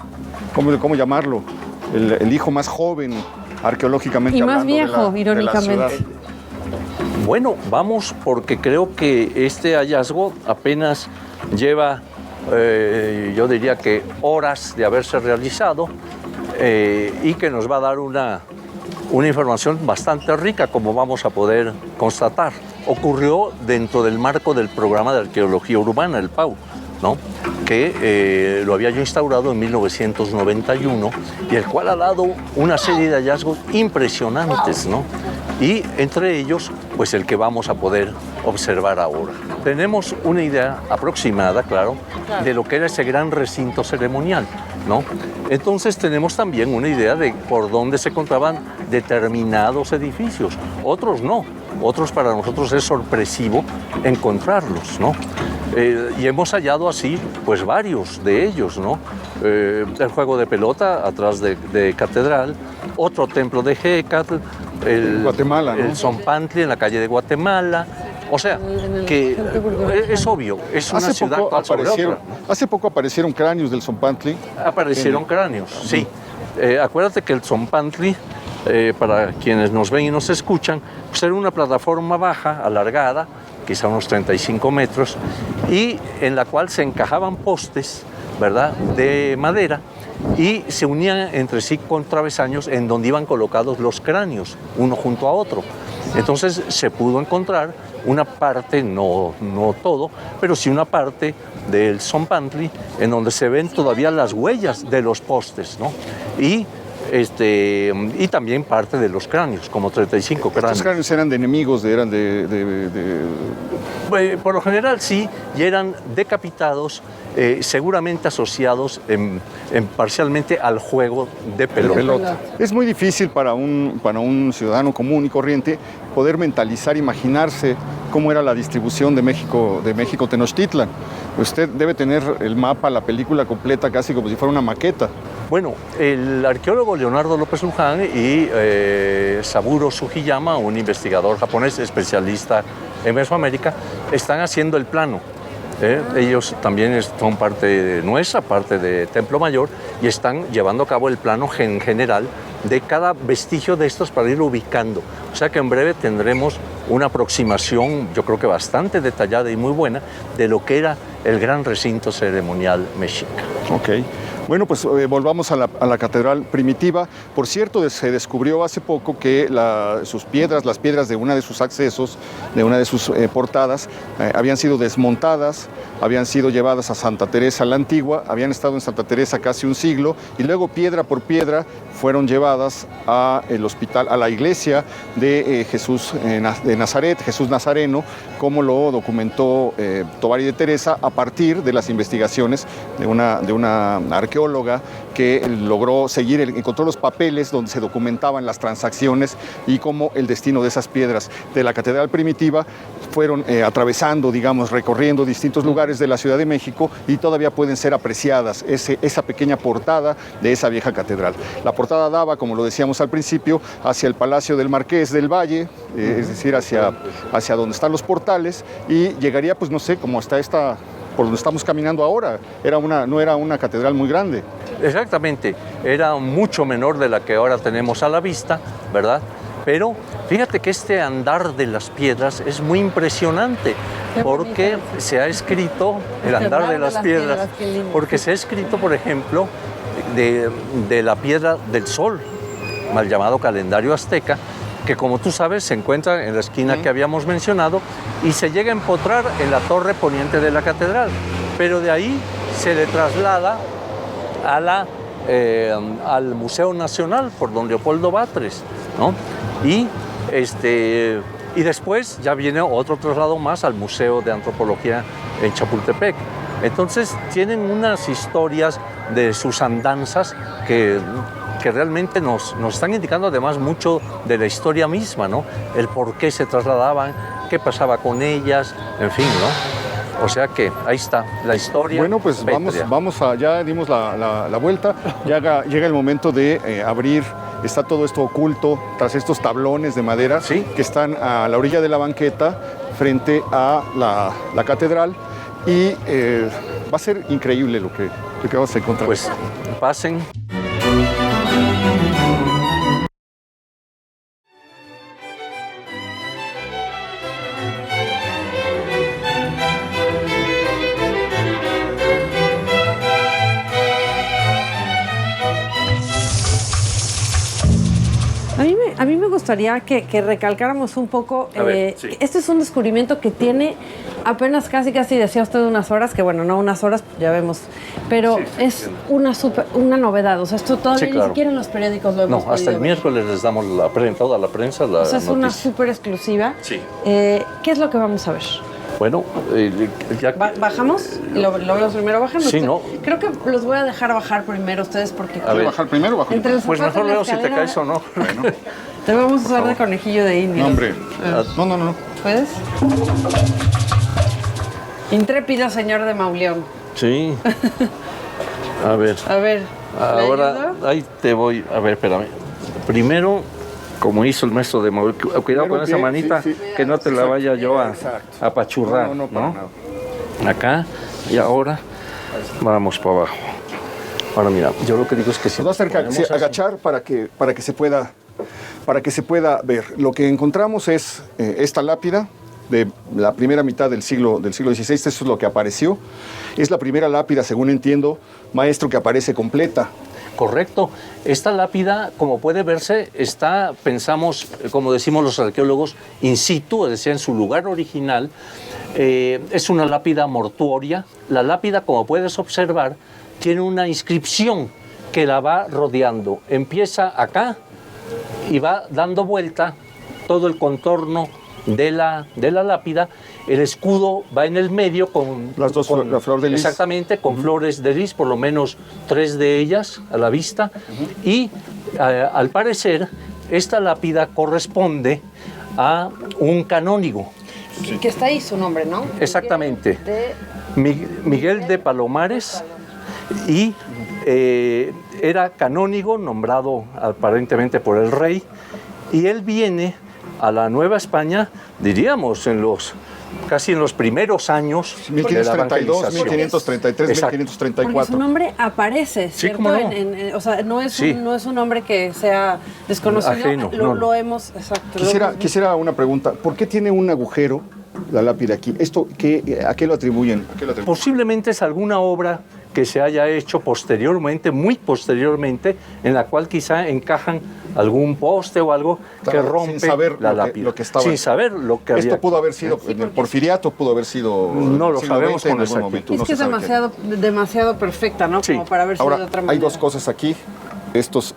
¿cómo llamarlo? El hijo más joven, arqueológicamente y hablando. más viejo, irónicamente. Bueno, vamos, porque creo que este hallazgo apenas lleva, yo diría que horas de haberse realizado, y que nos va a dar una información bastante rica, como vamos a poder constatar. Ocurrió dentro del marco del programa de arqueología urbana, el PAU, ¿no? Que lo había yo instaurado en 1991 y el cual ha dado una serie de hallazgos impresionantes, ¿no? Y entre ellos, pues el que vamos a poder observar ahora. Tenemos una idea aproximada, claro, de lo que era ese gran recinto ceremonial, ¿no? Entonces tenemos también una idea de por dónde se encontraban determinados edificios. Otros no, otros para nosotros es sorpresivo encontrarlos, ¿no? Y hemos hallado así, pues varios de ellos, ¿no? El juego de pelota atrás de Catedral, otro templo de Hécatl, Guatemala, ¿no? El Zompantli en la calle de Guatemala. O sea, que es obvio, es una ciudad cual sobre otra, ¿no? Hace poco aparecieron cráneos del Zompantli. Aparecieron cráneos, sí. Acuérdate que el Zompantli, para quienes nos ven y nos escuchan, pues era una plataforma baja, alargada, quizá unos 35 metros, y en la cual se encajaban postes, ¿verdad?, de madera, y se unían entre sí con travesaños en donde iban colocados los cráneos, uno junto a otro. Entonces se pudo encontrar una parte, no todo, pero sí una parte del Zompantli en donde se ven todavía las huellas de los postes, ¿no? Y también parte de los cráneos, como 35 cráneos. ¿Estos cráneos eran de enemigos, Por lo general sí, y eran decapitados, seguramente asociados parcialmente al juego de pelota. Es muy difícil para un ciudadano común y corriente poder mentalizar, imaginarse cómo era la distribución de México Tenochtitlan. Usted debe tener el mapa, la película completa, casi como si fuera una maqueta. Bueno, el arqueólogo Leonardo López Luján y Saburo Sugiyama, un investigador japonés especialista en Mesoamérica, están haciendo el plano. Ellos también son parte nuestra, parte de Templo Mayor, y están llevando a cabo el plano en general de cada vestigio de estos para irlo ubicando. O sea que en breve tendremos una aproximación, yo creo que bastante detallada y muy buena, de lo que era el gran recinto ceremonial mexica. Ok. Bueno, pues volvamos a la catedral primitiva. Por cierto, se descubrió hace poco que las piedras de una de sus accesos, de una de sus portadas, habían sido desmontadas, habían sido llevadas a Santa Teresa la Antigua, habían estado en Santa Teresa casi un siglo, y luego piedra por piedra fueron llevadas al hospital, a la iglesia de Jesús de Nazaret, Jesús Nazareno, como lo documentó Tovar y de Teresa a partir de las investigaciones de una arqueóloga que logró encontró los papeles donde se documentaban las transacciones y cómo el destino de esas piedras de la catedral primitiva fueron atravesando, digamos, recorriendo distintos lugares de la Ciudad de México, y todavía pueden ser apreciadas esa pequeña portada de esa vieja catedral. La portada daba, como lo decíamos al principio, hacia el Palacio del Marqués del Valle, es decir, hacia donde están los portales, y llegaría, pues no sé, como hasta por donde estamos caminando ahora. No era una catedral muy grande. Exactamente, era mucho menor de la que ahora tenemos a la vista, ¿verdad? Pero fíjate que este andar de las piedras es muy impresionante, porque se ha escrito, el andar de las piedras, porque se ha escrito, por ejemplo, de la piedra del sol, mal llamado calendario azteca, que como tú sabes se encuentra en la esquina que habíamos mencionado y se llega a empotrar en la torre poniente de la catedral, pero de ahí se le traslada al Museo Nacional por don Leopoldo Batres, ¿no? Y después ya viene otro traslado más al Museo de Antropología en Chapultepec. Entonces tienen unas historias de sus andanzas que realmente nos están indicando además mucho de la historia misma, ¿no? El por qué se trasladaban, qué pasaba con ellas, en fin, ¿no? O sea que ahí está la historia. Bueno, pues ya dimos la vuelta, llega el momento de abrir. Está todo esto oculto tras estos tablones de madera, ¿sí?, que están a la orilla de la banqueta frente a la catedral, y va a ser increíble lo que vamos a encontrar. Pues pasen. A mí me gustaría que recalcáramos un poco, sí. Este es un descubrimiento que tiene apenas casi decía usted unas horas, que bueno, no unas horas, ya vemos, pero sí, es una novedad, o sea, esto todavía sí, claro, ni siquiera en los periódicos lo hemos No, hasta el miércoles les damos toda la prensa la noticia. Es noticia. Una súper exclusiva. Sí. ¿Qué es lo que vamos a ver? Bueno, ya... ¿Bajamos? ¿Lo vemos primero bajando? Sí, ¿no? Creo que los voy a dejar bajar primero ustedes porque... ¿Quieres bajar primero o bajar? Pues mejor veo si te caes o no. Bueno. Te vamos a usar de conejillo de India. No, hombre. No. ¿Puedes? Intrépido señor de Mauleón. Sí. A ver. Ahora, ahí te voy. A ver, espérame. Primero, como hizo el maestro de Mauleón, cuidado con esa manita, sí. Que no te la vaya yo a apachurrar. No, para nada. Acá, y ahora vamos para abajo. Ahora mira, yo lo que digo es que si... Nos vamos a agachar para que se pueda ver. Lo que encontramos es esta lápida de la primera mitad del siglo XVI. Esto es lo que apareció. Es la primera lápida, según entiendo, maestro, que aparece completa. Correcto. Esta lápida, como puede verse, está, pensamos, como decimos los arqueólogos, in situ, es decir, en su lugar original. Es una lápida mortuoria. La lápida, como puedes observar, tiene una inscripción que la va rodeando. Empieza acá y va dando vuelta todo el contorno de la lápida. El escudo va en el medio con las dos, la flor de lis. Exactamente, con flores de lis, por lo menos 3 de ellas a la vista. Y al parecer, esta lápida corresponde a un canónigo. Que está ahí su nombre, ¿no? Exactamente. Miguel de Palomares. Y era canónigo, nombrado aparentemente por el rey. Y él viene a la Nueva España, diríamos, casi en los primeros años 1532, 1533, 1534. Porque su nombre aparece, ¿cierto? Sí, ¿cómo no? O sea, no es un nombre que sea desconocido. Ajeno, lo hemos, exacto. Quisiera una pregunta. ¿Por qué tiene un agujero la lápida aquí? ¿A qué lo atribuyen? Posiblemente es alguna obra que se haya hecho posteriormente, muy posteriormente, en la cual quizá encajan algún poste o algo que rompe sin saber la lápida. Lo que estaba. Sin saber lo que había. Esto pudo haber sido, en el Porfiriato pudo haber sido... No lo sabemos con algún exactitud. momento. Es que es demasiado perfecta, ¿no? Sí. Como para haber sido Ahora, de otra manera. hay dos cosas aquí. Estos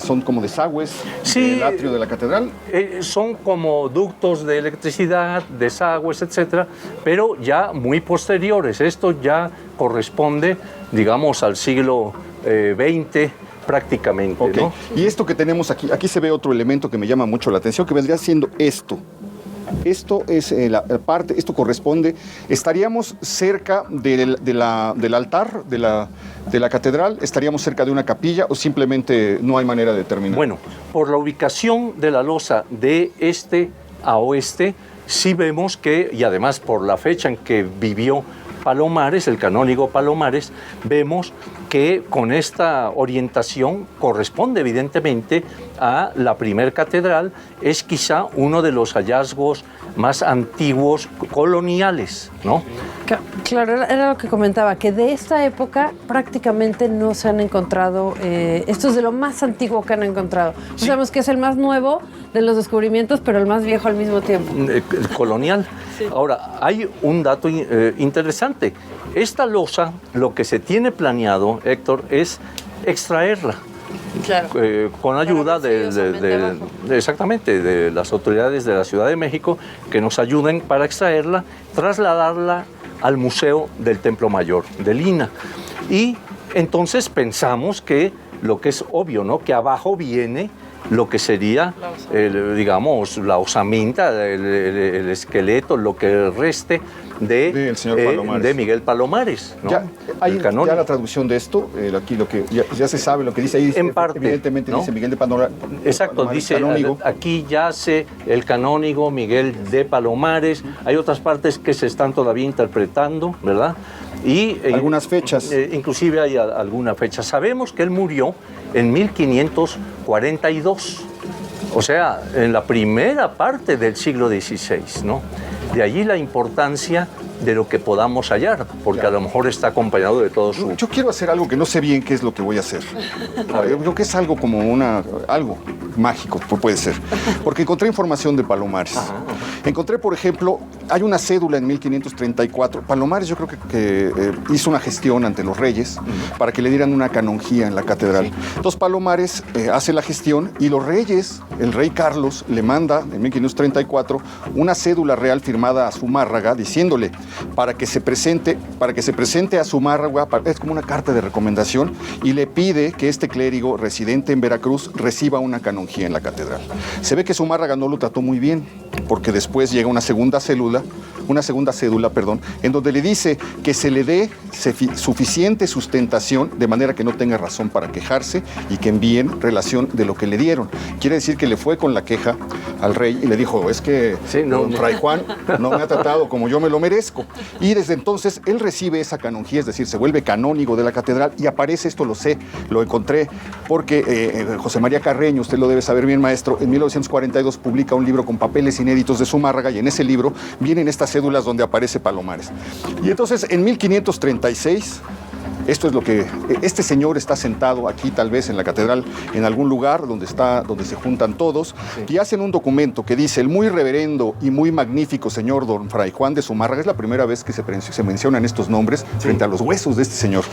son como desagües del atrio de la catedral. Son como ductos de electricidad, desagües, etcétera, pero ya muy posteriores. Esto ya corresponde, digamos, al siglo XX prácticamente. Okay. ¿No? Y esto que tenemos aquí se ve otro elemento que me llama mucho la atención, que vendría siendo esto. Esto es esto corresponde, estaríamos cerca del altar de la catedral, estaríamos cerca de una capilla o simplemente no hay manera de determinar. Bueno, por la ubicación de la losa de este a oeste, sí vemos que, y además por la fecha en que vivió Palomares, el canónigo Palomares, vemos que con esta orientación corresponde evidentemente a la primer catedral, es quizá uno de los hallazgos más antiguos coloniales, ¿no? Claro, era lo que comentaba, que de esta época prácticamente no se han encontrado, esto es de lo más antiguo que han encontrado. Sí. Sabemos que es el más nuevo de los descubrimientos, pero el más viejo al mismo tiempo. Colonial. Sí. Ahora, hay un dato interesante. Esta losa, lo que se tiene planeado, Héctor, es extraerla. Claro. Con ayuda exactamente de las autoridades de la Ciudad de México que nos ayuden para extraerla, trasladarla al Museo del Templo Mayor de Lina. Y entonces pensamos que lo que es obvio, ¿no? Que abajo viene lo que sería, digamos, la osamenta, el esqueleto, lo que reste de Miguel Palomares, ¿no? Ya la traducción de esto, aquí lo que ya se sabe, lo que dice ahí, en parte, evidentemente, ¿no? Dice Miguel de Palomares. Exacto, dice canónigo. Aquí yace el canónigo Miguel de Palomares. Hay otras partes que se están todavía interpretando, ¿verdad? Y algunas fechas. Inclusive hay alguna fecha. Sabemos que él murió en 1542, o sea, en la primera parte del siglo XVI, ¿no? De allí la importancia de lo que podamos hallar, porque a lo mejor está acompañado de todo su... Yo quiero hacer algo que no sé bien qué es lo que voy a hacer. Yo creo que es algo como algo mágico, puede ser. Porque encontré información de Palomares. Ajá. Encontré, por ejemplo, hay una cédula en 1534. Palomares yo creo que hizo una gestión ante los reyes para que le dieran una canonjía en la catedral. Sí. Entonces Palomares hace la gestión y los reyes, el rey Carlos, le manda en 1534 una cédula real firmada a Zumárraga diciéndole para que se presente a Zumárraga, es como una carta de recomendación, y le pide que este clérigo residente en Veracruz reciba una canonjía en la catedral. Se ve que Zumárraga no lo trató muy bien, porque después llega una segunda cédula, en donde le dice que se le dé suficiente sustentación de manera que no tenga razón para quejarse y que envíen relación de lo que le dieron. Quiere decir que le fue con la queja al rey y le dijo, es que Fray Juan no me ha tratado como yo me lo merezco. Y desde entonces él recibe esa canonjía, es decir, se vuelve canónigo de la catedral y aparece, esto lo sé, lo encontré, porque José María Carreño, usted lo debe saber bien, maestro, en 1942 publica un libro con papeles inéditos de Zumárraga y en ese libro vienen estas cédulas donde aparece Palomares. Y entonces en 1536 Esto es lo que... Este señor está sentado aquí, tal vez en la catedral, en algún lugar donde se juntan todos, y hacen un documento que dice: el muy reverendo y muy magnífico señor don Fray Juan de Zumárraga. Es la primera vez que se mencionan estos nombres frente a los huesos de este señor.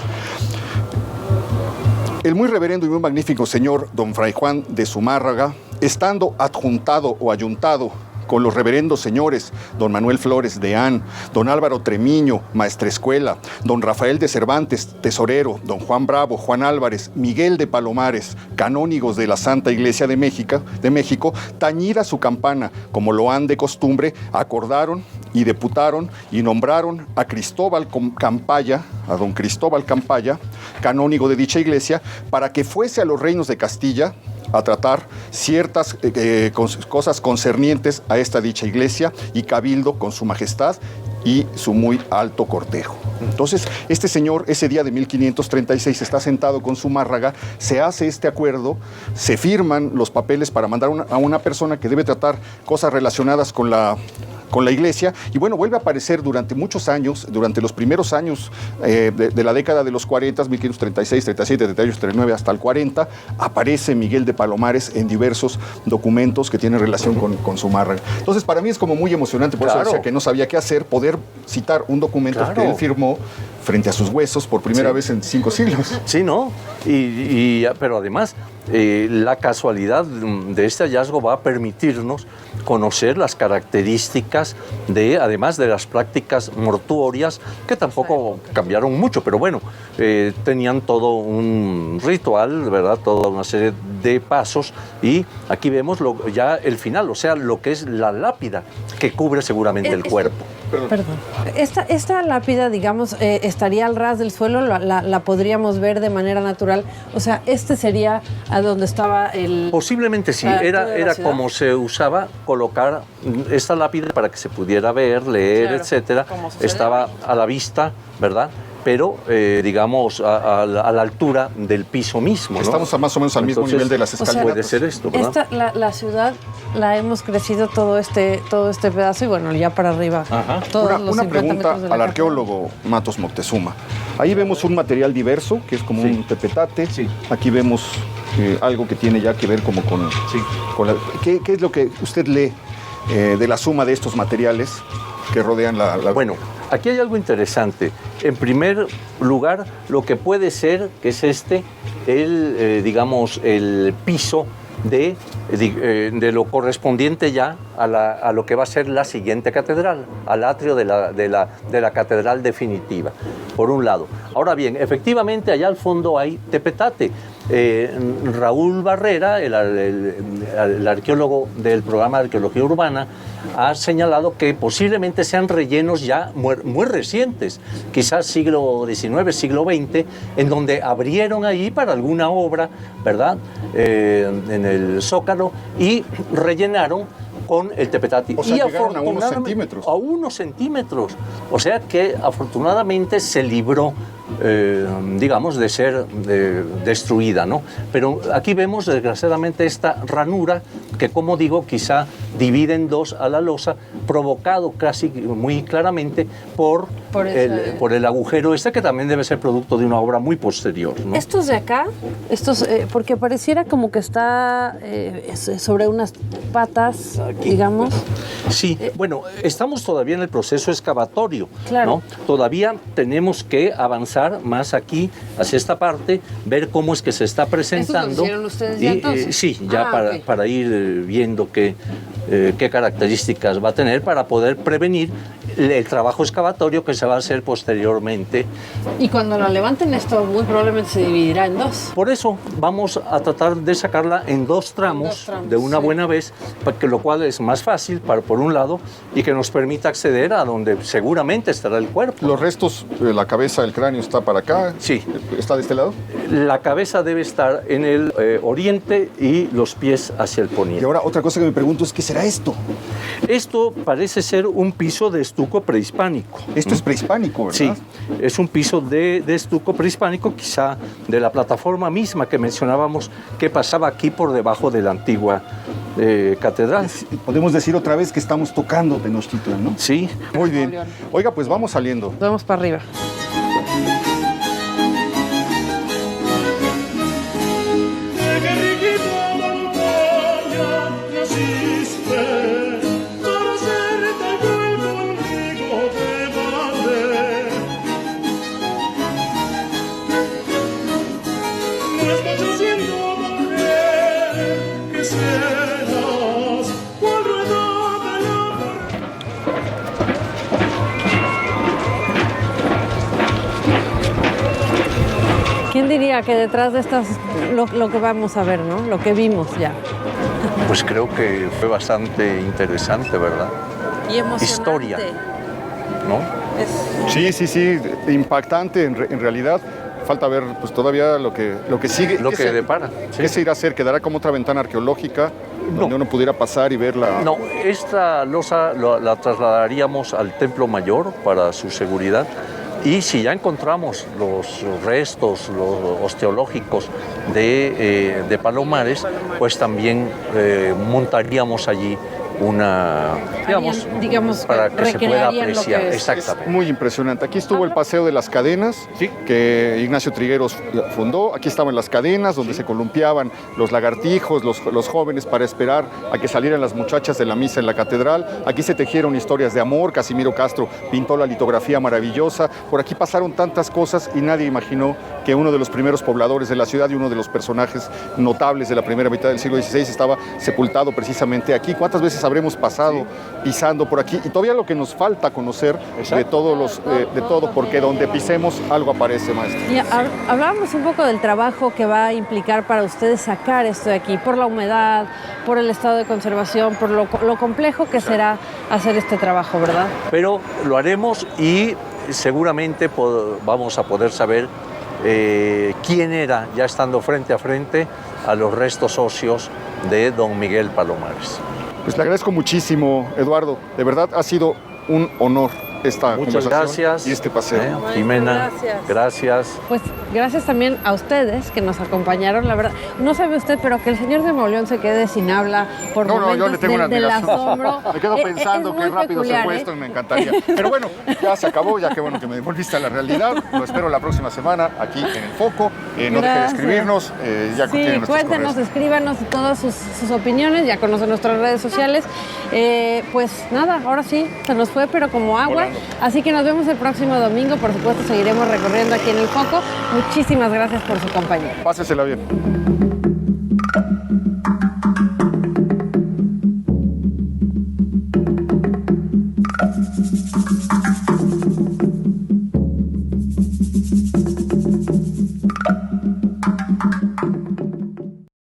El muy reverendo y muy magnífico señor don Fray Juan de Zumárraga, estando adjuntado o ayuntado con los reverendos señores don Manuel Flores Deán, don Álvaro Tremiño, maestrescuela, don Rafael de Cervantes, tesorero, don Juan Bravo, Juan Álvarez, Miguel de Palomares, canónigos de la Santa Iglesia de México, tañida su campana, como lo han de costumbre, acordaron y deputaron y nombraron a Cristóbal Campaya, a don Cristóbal Campaya, canónigo de dicha iglesia, para que fuese a los reinos de Castilla a tratar ciertas cosas concernientes a esta dicha iglesia y cabildo con su majestad y su muy alto cortejo. Entonces, este señor, ese día de 1536, está sentado con Zumárraga, se hace este acuerdo, se firman los papeles para mandar a una persona que debe tratar cosas relacionadas con la iglesia, y bueno, vuelve a aparecer durante muchos años, durante los primeros años de la década de los 40, 1536, 37, 38, 39, hasta el 40, aparece Miguel de Palomares en diversos documentos que tienen relación con Zumárraga. Entonces, para mí es como muy emocionante, por eso decía que no sabía qué hacer, poder citar un documento que él firmó frente a sus huesos por primera vez en 5 siglos. Sí, ¿no? Pero además, la casualidad de este hallazgo va a permitirnos conocer las características además de las prácticas mortuorias, que tampoco cambiaron mucho, pero bueno, tenían todo un ritual, ¿verdad? Toda una serie de pasos, y aquí vemos ya el final, o sea, lo que es la lápida que cubre seguramente el cuerpo. Perdón. Esta lápida, digamos, estaría al ras del suelo, la podríamos ver de manera natural. O sea, este sería a donde estaba el... Posiblemente sí, era como se usaba colocar esta lápida para que se pudiera ver, leer, etcétera. Estaba a la vista, ¿verdad? Pero, digamos, a la altura del piso mismo, ¿no? Estamos más o menos al mismo nivel de las escaleras. Puede ser esto, ¿verdad? La ciudad la hemos crecido todo este pedazo, y bueno, ya para arriba. Una pregunta al arqueólogo Matos Moctezuma. Ahí vemos un material diverso, que es como un tepetate. Sí. Aquí vemos algo que tiene ya que ver como con ¿qué es lo que usted lee de la suma de estos materiales que rodean la... Bueno, aquí hay algo interesante. En primer lugar, lo que puede ser, que es digamos, el piso de lo correspondiente ya a lo que va a ser la siguiente catedral, al atrio de la catedral definitiva, por un lado. Ahora bien, efectivamente, allá al fondo hay tepetate. Raúl Barrera, el arqueólogo del programa de arqueología urbana, ha señalado que posiblemente sean rellenos ya muy recientes, quizás siglo XIX, siglo XX, en donde abrieron ahí para alguna obra, ¿verdad?, en el Zócalo, y rellenaron con el tepetate. O sea, llegaron a unos centímetros. A unos centímetros. O sea que afortunadamente se libró, digamos, de ser destruida, ¿no? Pero aquí vemos, desgraciadamente, esta ranura que, como digo, quizá divide en dos a la losa, provocado casi muy claramente por el agujero que también debe ser producto de una obra muy posterior, ¿no? Estos de acá, porque pareciera como que está sobre unas patas, aquí, digamos. Sí, bueno, estamos todavía en el proceso excavatorio, claro, ¿no? Todavía tenemos que avanzar más aquí, hacia esta parte, ver cómo es que se está presentando. ¿Esto lo hicieron ustedes ya entonces? Sí, ya para ir viendo qué características va a tener para poder prevenir el trabajo excavatorio que se va a hacer posteriormente. Y cuando la levanten, esto muy probablemente se dividirá en dos. Por eso vamos a tratar de sacarla en dos tramos de una buena vez, lo cual es más fácil por un lado, y que nos permita acceder a donde seguramente estará el cuerpo. ¿Los restos de la cabeza del cráneo está para acá? Sí. ¿Está de este lado? La cabeza debe estar en el oriente y los pies hacia el poniente. Y ahora otra cosa que me pregunto es, ¿qué será esto? Esto parece ser un piso de estuco prehispánico. Esto es prehispánico, ¿verdad? Sí, es un piso de estuco prehispánico, quizá de la plataforma misma que mencionábamos, que pasaba aquí por debajo de la antigua catedral. Podemos decir otra vez que estamos tocando Tenochtitlan, ¿no? Sí. Muy bien. Oiga, pues vamos saliendo. Vamos para arriba. hiciste para ser tan cruel conmigo de madre. No es mucho siendo mujer que serás cual rueda de la ¿Quién diría que detrás de estas, lo que vamos a ver, ¿no? Lo que vimos ya. Pues creo que fue bastante interesante, ¿verdad? Y emocionante. Historia, ¿no? Sí, impactante en realidad. Falta ver pues todavía lo que sigue. Lo que depara. Sí. ¿Qué se irá a hacer? ¿Quedará como otra ventana arqueológica donde uno pudiera pasar y verla? No, esta losa la trasladaríamos al Templo Mayor para su seguridad. Y si ya encontramos los restos, los osteológicos de Palomares, pues también montaríamos allí una, digamos para que se pueda apreciar. Exactamente. Es muy impresionante. Aquí estuvo el Paseo de las Cadenas, ¿sí?, que Ignacio Trigueros fundó. Aquí estaban las cadenas donde se columpiaban los lagartijos, los jóvenes para esperar a que salieran las muchachas de la misa en la catedral. Aquí se tejieron historias de amor. Casimiro Castro pintó la litografía maravillosa. Por aquí pasaron tantas cosas y nadie imaginó que uno de los primeros pobladores de la ciudad y uno de los personajes notables de la primera mitad del siglo XVI estaba sepultado precisamente aquí. ¿Cuántas veces habremos pasado pisando por aquí? Y todavía lo que nos falta conocer de todos de todo, porque donde pisemos algo aparece, maestro. Y hablábamos un poco del trabajo que va a implicar para ustedes sacar esto de aquí, por la humedad, por el estado de conservación, por lo complejo que será hacer este trabajo, ¿verdad? Pero lo haremos y seguramente vamos a poder saber quién era, ya estando frente a frente a los restos óseos de don Miguel Palomares. Pues le agradezco muchísimo, Eduardo. De verdad ha sido un honor esta conversación gracias, y este paseo. Jimena, gracias. Pues gracias también a ustedes que nos acompañaron. La verdad, no sabe usted, pero que el señor de Mauleón se quede sin habla por momentos yo le tengo una del asombro. Me quedo pensando qué rápido se fue esto y me encantaría. Pero bueno, ya se acabó, ya que bueno que me devolviste a la realidad. Lo espero la próxima semana aquí en El Foco. No deje de escribirnos. Sí, cuéntenos, escríbanos todas sus opiniones. Ya conocen nuestras redes sociales. Pues nada, ahora sí, se nos fue, pero como agua. Así que nos vemos el próximo domingo. Por supuesto, seguiremos recorriendo aquí en El Foco. Muchísimas gracias por su compañía. Pásesela bien.